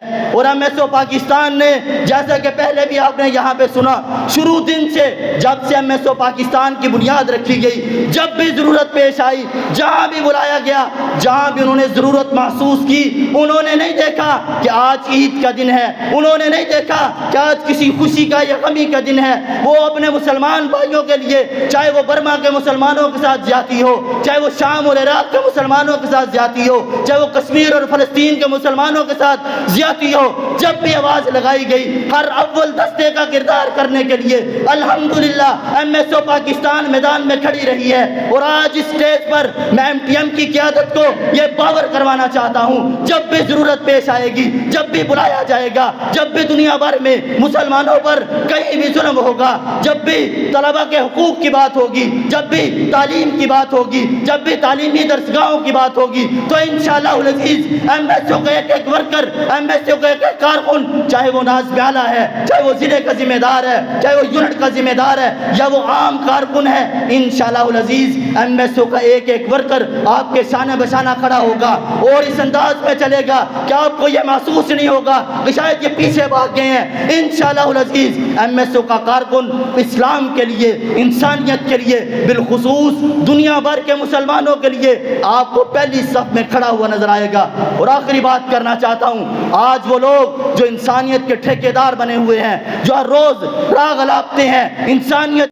اور MSO پاکستان نے جیسا کہ پہلے بھی آپ نے یہاں پہ سنا، شروع دن سے جب سے MSO پاکستان کی بنیاد رکھی گئی، جب بھی ضرورت پیش آئی، جہاں بھی بلایا گیا، جہاں بھی انہوں نے ضرورت محسوس کی، انہوں نے نہیں دیکھا کہ آج عید کا دن ہے، انہوں نے نہیں دیکھا کہ آج کسی خوشی کا یا غمی کا دن ہے، وہ اپنے مسلمان بھائیوں کے لیے، چاہے وہ برما کے مسلمانوں کے ساتھ زیادتی ہو، چاہے وہ شام اور عراق کے مسلمانوں کے ساتھ زیادتی ہو، چاہے وہ کشمیر اور فلسطین کے مسلمانوں کے ساتھ زیادتی ہو، جب بھی آواز لگائی گئی، ہر اول دستے کا کردار کرنے کے لیے الحمدللہ MSO پاکستان میدان میں کھڑی رہی ہے۔ اور آج اس اسٹیج پر میں MTM کی قیادت کو یہ باور کروانا چاہتا ہوں، جب بھی ضرورت پیش آئے گی، جب بھی بلایا جائے گا، جب بھی دنیا بھر میں مسلمانوں پر کہیں بھی ظلم ہوگا، جب بھی طلبہ کے حقوق کی بات ہوگی، جب بھی تعلیم کی بات ہوگی، جب بھی تعلیمی درسگاہوں کی بات ہوگی، تو انشاءاللہ العزیز MSO کا ایک ایک ورکر، MSO کا ایک ایک کارکن، چاہے وہ ناز بیالہ ہے، چاہے وہ ضلع کا ذمہ دار ہے، چاہے وہ یونٹ کا ذمہ دار ہے، یا وہ عام کارکن ہے، انشاءاللہ العزیز MSO کا ایک ایک ورکر آپ کے شانہ بشانہ کھڑا ہوگا اور اس انداز میں چلے گا کہ آپ کو یہ محسوس نہیں ہوگا کہ شاید یہ پیچھے بھاگ گئے ہیں۔ انشاءاللہ العزیز MSO کا کارکن اسلام کے لیے، انسانیت کے لیے، بالخصوص دنیا بھر کے مسلمانوں کے لیے آپ کو پہلی صف میں کھڑا ہوا نظر آئے گا۔ اور آخری بات کرنا چاہتا ہوں، آج وہ لوگ جو انسانیت کے ٹھیکیدار بنے ہوئے ہیں، جو ہر روز راگ الاپتے ہیں انسانیت